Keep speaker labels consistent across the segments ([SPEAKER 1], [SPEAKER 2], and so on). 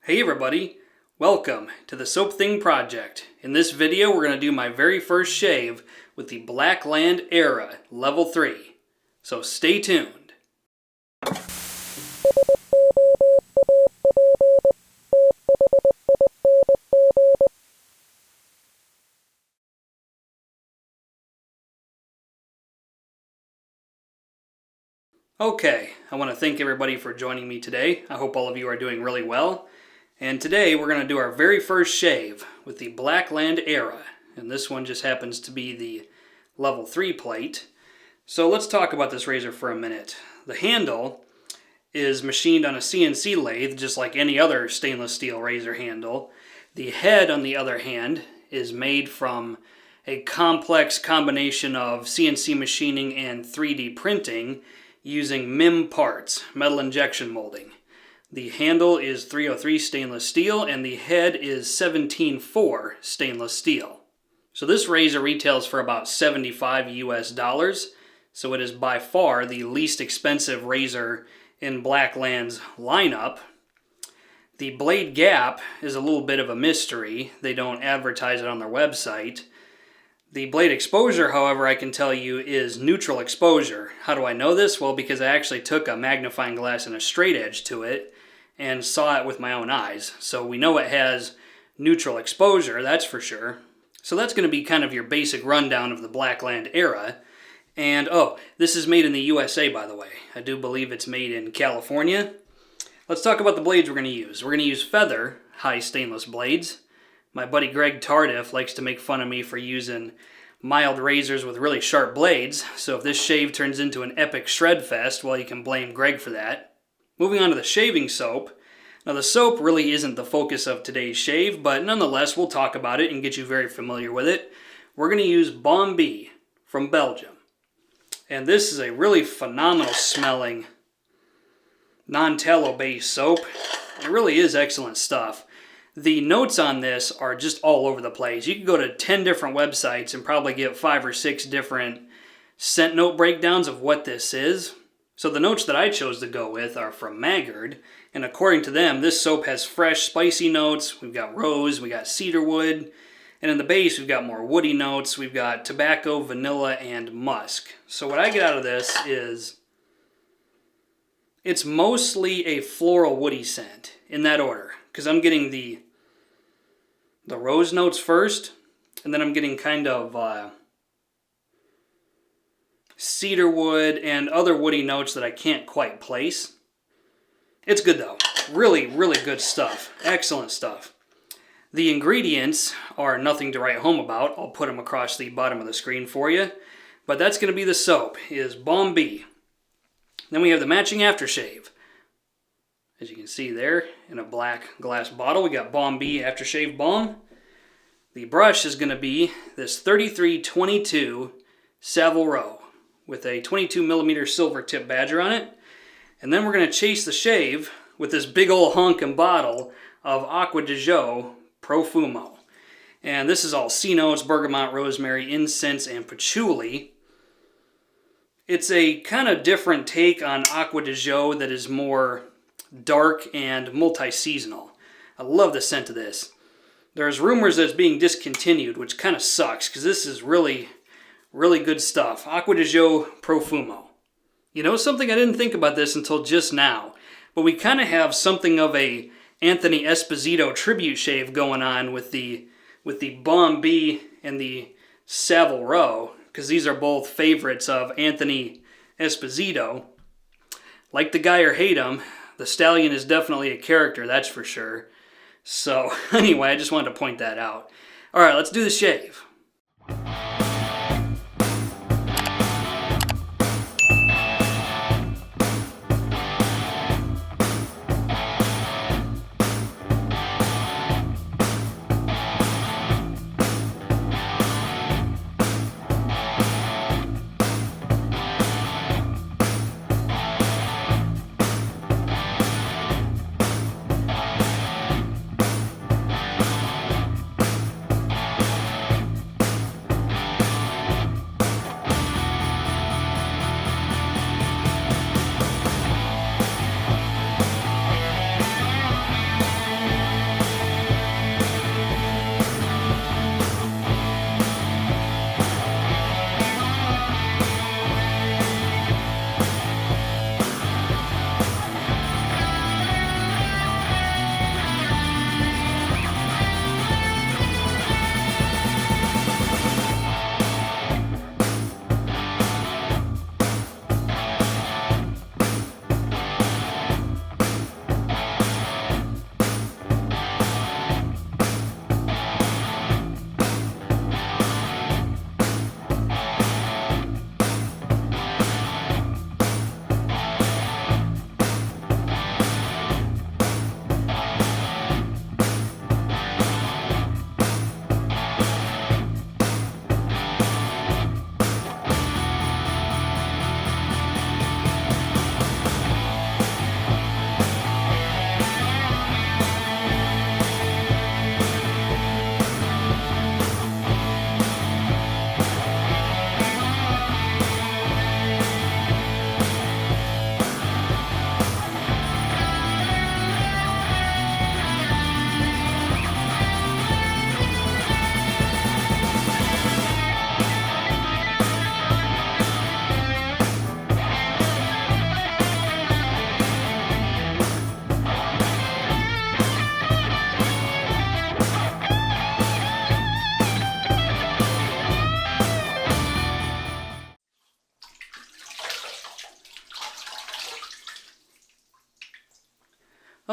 [SPEAKER 1] Hey everybody, welcome to the Soap Thing Project. In this video we're going to do my very first shave with the Blackland Era Level 3. So stay tuned. Okay, I want to thank everybody for joining me today. I hope all of you are doing really well. And today we're going to do our very first shave with the Blackland Era. And this one just happens to be the Level 3 plate. So let's talk about this razor for a minute. The handle is machined on a CNC lathe, just like any other stainless steel razor handle. The head, on the other hand, is made from a complex combination of CNC machining and 3D printing using MIM parts, metal injection molding. The handle is 303 stainless steel and the head is 17.4 stainless steel. So this razor retails for about $75 US, so it is by far the least expensive razor in Blackland's lineup. The blade gap is a little bit of a mystery. They don't advertise it on their website. The blade exposure, however, I can tell you is neutral exposure. How do I know this? Well, because I actually took a magnifying glass and a straight edge to it and saw it with my own eyes. So we know it has neutral exposure, that's for sure. So that's going to be kind of your basic rundown of the Blackland Era. And this is made in the USA, by the way. I do believe it's made in California. Let's talk about the blades we're going to use. We're going to use feather high stainless blades. My buddy Greg Tardif likes to make fun of me for using mild razors with really sharp blades. So if this shave turns into an epic shred fest, well, you can blame Greg for that. Moving on to the shaving soap. Now the soap really isn't the focus of today's shave, but nonetheless we'll talk about it and get you very familiar with it. We're going to use Balm from Belgium. And this is a really phenomenal smelling non-tallow based soap. It really is excellent stuff. The notes on this are just all over the place. You can go to 10 different websites and probably get 5 or 6 different scent note breakdowns of what this is. So the notes that I chose to go with are from Maggard, and according to them, this soap has fresh, spicy notes. We've got rose, we got cedarwood, and in the base we've got more woody notes. We've got tobacco, vanilla, and musk. So what I get out of this is it's mostly a floral woody scent in that order, because I'm getting the rose notes first, and then I'm getting kind of cedarwood and other woody notes that I can't quite place. It's good though. Really, really good stuff. Excellent stuff. The ingredients are nothing to write home about. I'll put them across the bottom of the screen for you. But that's going to be the soap, is Balm. Then we have the matching aftershave. As you can see there, in a black glass bottle, we got Balm Aftershave Balm. The brush is going to be this 3322 Savile with a 22mm Silvertip badger on it. And then we're going to chase the shave with this big old honkin' bottle of Acqua Di Gio Profumo. And this is all sea notes, bergamot, rosemary, incense, and patchouli. It's a kind of different take on Acqua Di Gio that is more dark and multi-seasonal. I love the scent of this. There's rumors that it's being discontinued, which kind of sucks because this is really good stuff. Acqua Di Gio Profumo. You know, something I didn't think about this until just now, but we kind of have something of a Anthony Esposito tribute shave going on with the Balm and the Savile, because these are both favorites of Anthony Esposito. Like the guy or hate him, the stallion is definitely a character, that's for sure. So anyway, I just wanted to point that out. All right, let's do the shave.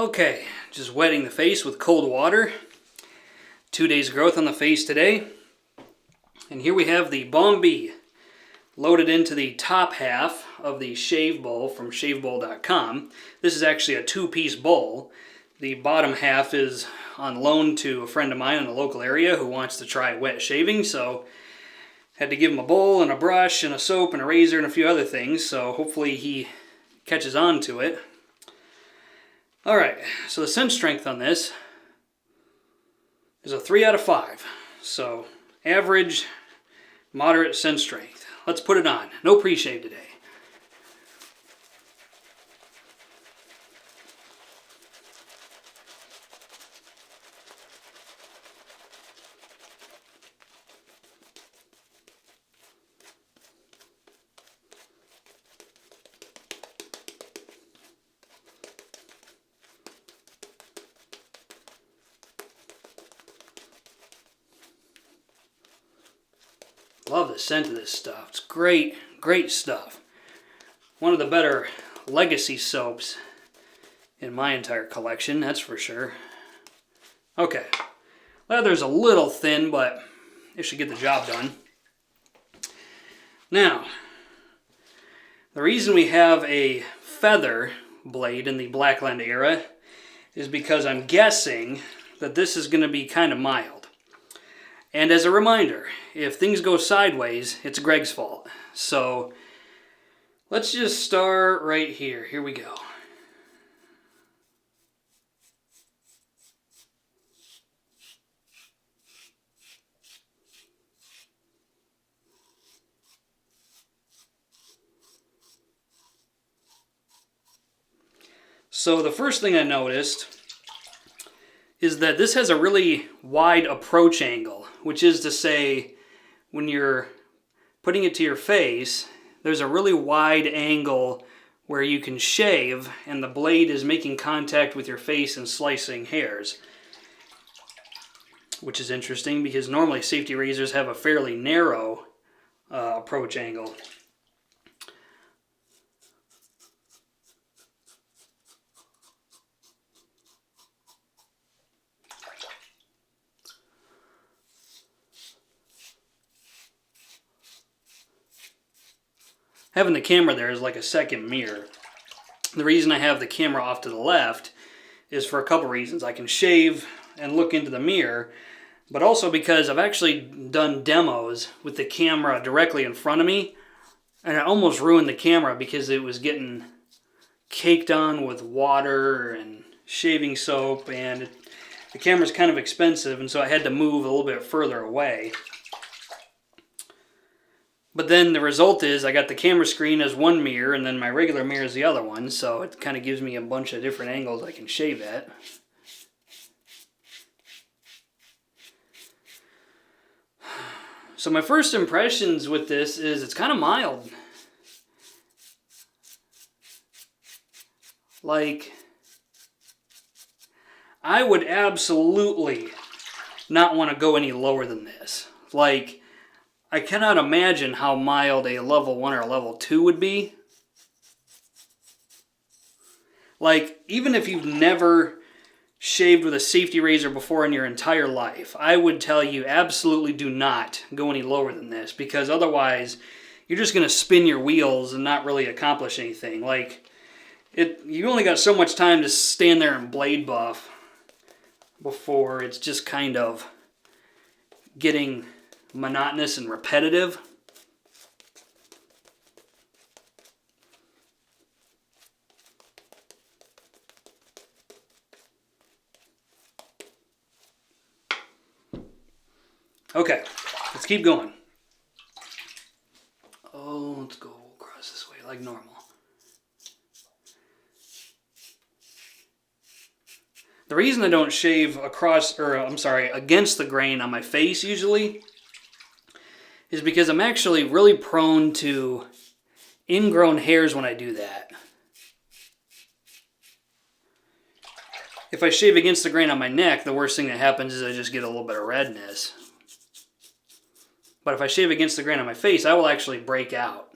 [SPEAKER 1] Okay, just wetting the face with cold water. 2 days growth on the face today. And here we have the Balm B loaded into the top half of the shave bowl from shavebowl.com. This is actually a two-piece bowl. The bottom half is on loan to a friend of mine in the local area who wants to try wet shaving, so had to give him a bowl and a brush and a soap and a razor and a few other things, so hopefully he catches on to it. Alright, so the scent strength on this is a 3 out of 5. So average, moderate scent strength. Let's put it on. No pre-shave today. Love the scent of this stuff. It's great, great stuff. One of the better legacy soaps in my entire collection, that's for sure. Okay, leather's a little thin, but it should get the job done. Now, the reason we have a feather blade in the Blackland Era is because I'm guessing that this is going to be kind of mild. And as a reminder, if things go sideways, it's Greg's fault. So let's just start right here. Here we go. So the first thing I noticed is that this has a really wide approach angle, which is to say, when you're putting it to your face, there's a really wide angle where you can shave and the blade is making contact with your face and slicing hairs. Which is interesting because normally safety razors have a fairly narrow approach angle. Having the camera there is like a second mirror. The reason I have the camera off to the left is for a couple reasons. I can shave and look into the mirror, but also because I've actually done demos with the camera directly in front of me, and I almost ruined the camera because it was getting caked on with water and shaving soap, and the camera's kind of expensive, and so I had to move a little bit further away. But then the result is I got the camera screen as one mirror and then my regular mirror is the other one, so it kind of gives me a bunch of different angles I can shave at. So my first impressions with this is it's kind of mild. Like, I would absolutely not want to go any lower than this. Like, I cannot imagine how mild a level 1 or a level 2 would be. Like, even if you've never shaved with a safety razor before in your entire life, I would tell you absolutely do not go any lower than this, because otherwise you're just going to spin your wheels and not really accomplish anything. Like, you only got so much time to stand there and blade buff before it's just kind of getting monotonous and repetitive. Okay, let's keep going. Oh, let's go across this way like normal. The reason I don't shave against the grain on my face usually is because I'm actually really prone to ingrown hairs when I do that. If I shave against the grain on my neck, the worst thing that happens is I just get a little bit of redness. But if I shave against the grain on my face, I will actually break out.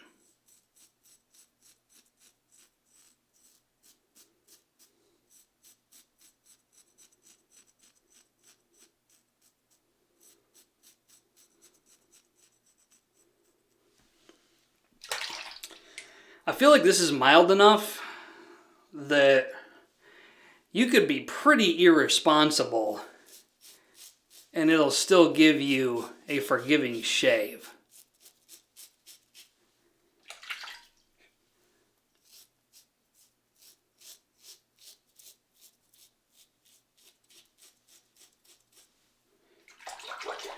[SPEAKER 1] I feel like this is mild enough that you could be pretty irresponsible and it'll still give you a forgiving shave.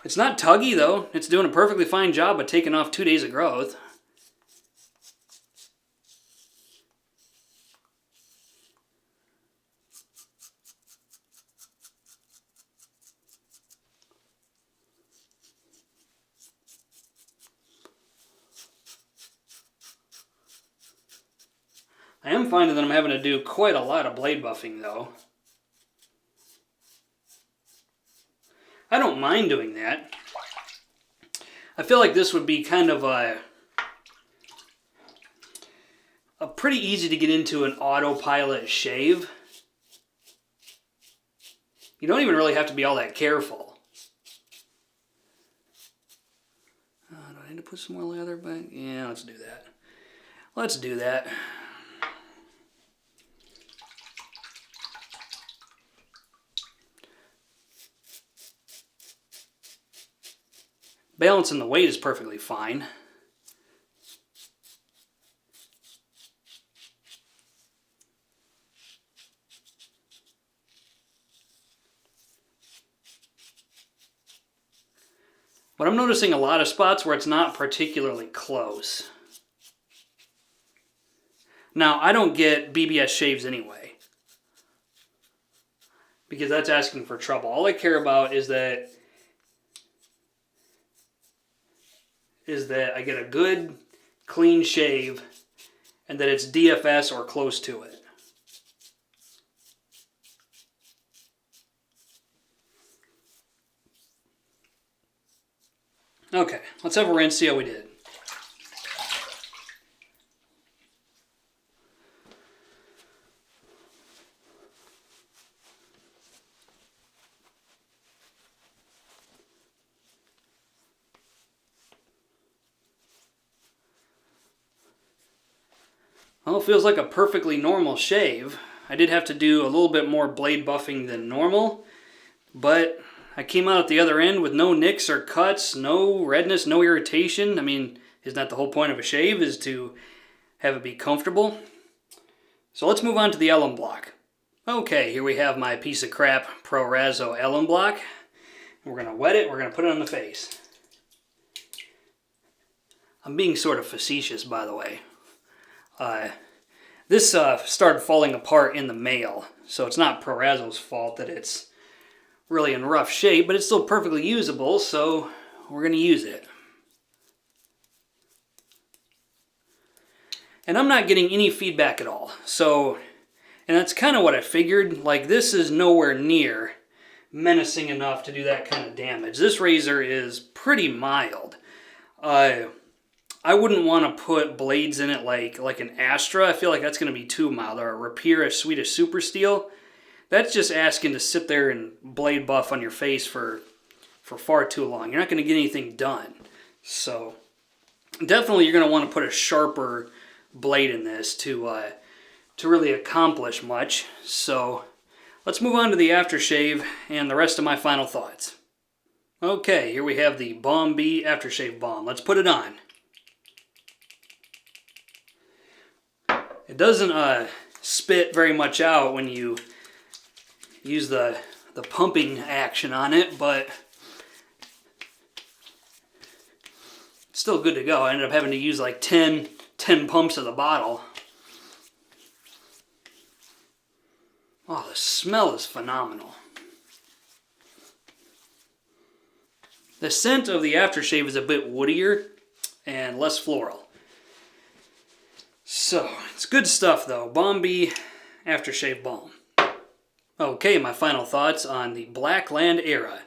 [SPEAKER 1] It's not tuggy though. It's doing a perfectly fine job of taking off 2 days of growth. I am finding that I'm having to do quite a lot of blade buffing though. I don't mind doing that. I feel like this would be kind of a pretty easy to get into an autopilot shave. You don't even really have to be all that careful. Do I need to put some more lather back? Yeah, let's do that. Let's do that. Balancing the weight is perfectly fine. But I'm noticing a lot of spots where it's not particularly close. Now, I don't get BBS shaves anyway, because that's asking for trouble. All I care about is that I get a good, clean shave and that it's DFS or close to it. Okay, let's have a rinse, see how we did. Well, it feels like a perfectly normal shave. I did have to do a little bit more blade buffing than normal, but I came out at the other end with no nicks or cuts, no redness, no irritation. I mean, isn't that the whole point of a shave, is to have it be comfortable? So let's move on to the alum block. Okay, here we have my piece of crap Pro Razzo alum block. We're going to wet it, we're going to put it on the face. I'm being sort of facetious, by the way. This started falling apart in the mail, so it's not Pro Razzo's fault that it's really in rough shape, but it's still perfectly usable, so we're going to use it. And I'm not getting any feedback at all, so, and that's kind of what I figured. Like, this is nowhere near menacing enough to do that kind of damage. This razor is pretty mild. I wouldn't want to put blades in it like an Astra. I feel like that's going to be too mild. Or a Pereira Swedish Super Steel. That's just asking to sit there and blade buff on your face for far too long. You're not going to get anything done. So definitely you're going to want to put a sharper blade in this to really accomplish much. So let's move on to the aftershave and the rest of my final thoughts. Okay, here we have the Balm B Aftershave Balm. Let's put it on. It doesn't spit very much out when you use the pumping action on it, but it's still good to go. I ended up having to use like 10 pumps of the bottle. Oh, the smell is phenomenal. The scent of the aftershave is a bit woodier and less floral. So, it's good stuff though. Balm B Aftershave Balm. Okay, my final thoughts on the Blackland Era.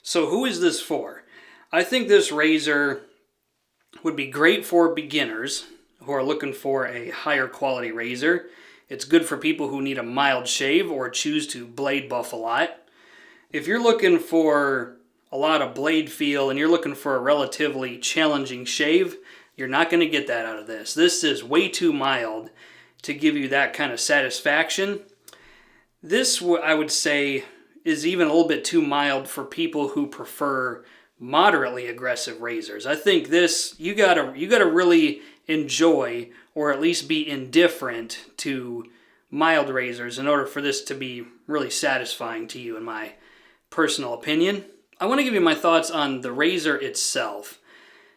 [SPEAKER 1] So who is this for? I think this razor would be great for beginners who are looking for a higher quality razor. It's good for people who need a mild shave or choose to blade buff a lot. If you're looking for a lot of blade feel and you're looking for a relatively challenging shave, You're not going to get that out of this. This is way too mild to give you that kind of satisfaction. This, I would say, is even a little bit too mild for people who prefer moderately aggressive razors. I think this, you gotta really enjoy, or at least be indifferent to mild razors in order for this to be really satisfying to you, in my personal opinion. I want to give you my thoughts on the razor itself.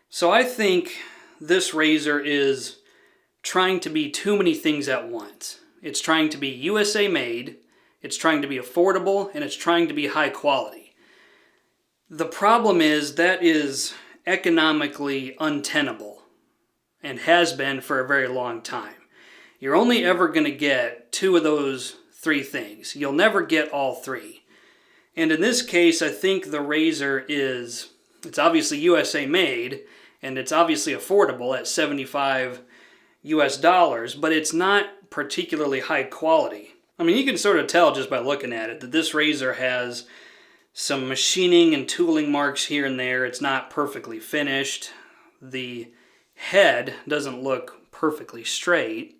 [SPEAKER 1] So I think this razor is trying to be too many things at once. It's trying to be USA made, it's trying to be affordable, and it's trying to be high quality. The problem is that is economically untenable, and has been for a very long time. You're only ever going to get two of those three things. You'll never get all three. And in this case, I think the razor it's obviously USA made, and it's obviously affordable at $75 US, but it's not particularly high quality. I mean, you can sort of tell just by looking at it that this razor has some machining and tooling marks here and there. It's not perfectly finished. The head doesn't look perfectly straight.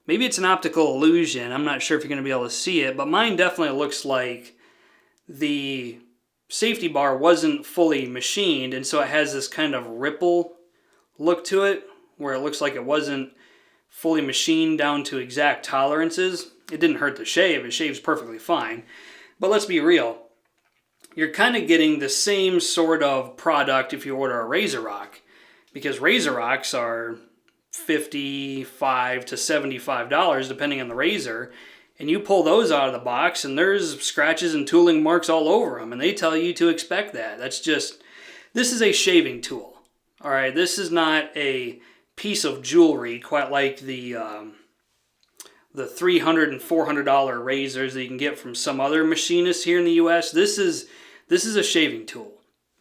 [SPEAKER 1] Maybe it's an optical illusion. I'm not sure if you're going to be able to see it, but mine definitely looks like the safety bar wasn't fully machined, and so it has this kind of ripple look to it, where it looks like it wasn't fully machined down to exact tolerances. It didn't hurt the shave. It shaves perfectly fine. But let's be real. You're kind of getting the same sort of product if you order a Razor Rock, because Razor Rocks are $55 to $75 depending on the razor, and you pull those out of the box and there's scratches and tooling marks all over them, and they tell you to expect that. This is a shaving tool. All right, this is not a piece of jewelry quite like the $300 and $400 razors that you can get from some other machinists here in the US. This is a shaving tool.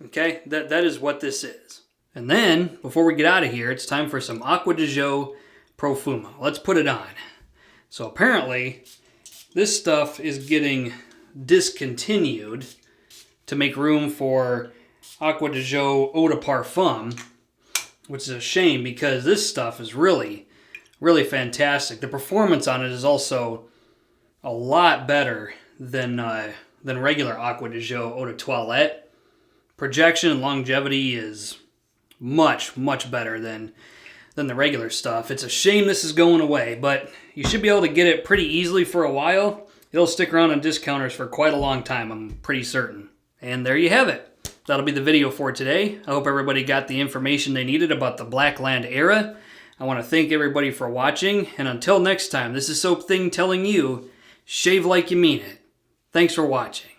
[SPEAKER 1] Okay, that is what this is. And then, before we get out of here, it's time for some Acqua Di Gio Profumo. Let's put it on. So apparently, this stuff is getting discontinued to make room for Acqua Di Gio Eau de Parfum, which is a shame because this stuff is really, really fantastic. The performance on it is also a lot better than regular Acqua Di Gio Eau de Toilette. Projection and longevity is much, much better than the regular stuff. It's a shame this is going away, but you should be able to get it pretty easily for a while. It'll stick around on discounters for quite a long time, I'm pretty certain. And there you have it. That'll be the video for today. I hope everybody got the information they needed about the Blackland Era. I want to thank everybody for watching, and until next time, this is Soap Thing telling you, shave like you mean it. Thanks for watching.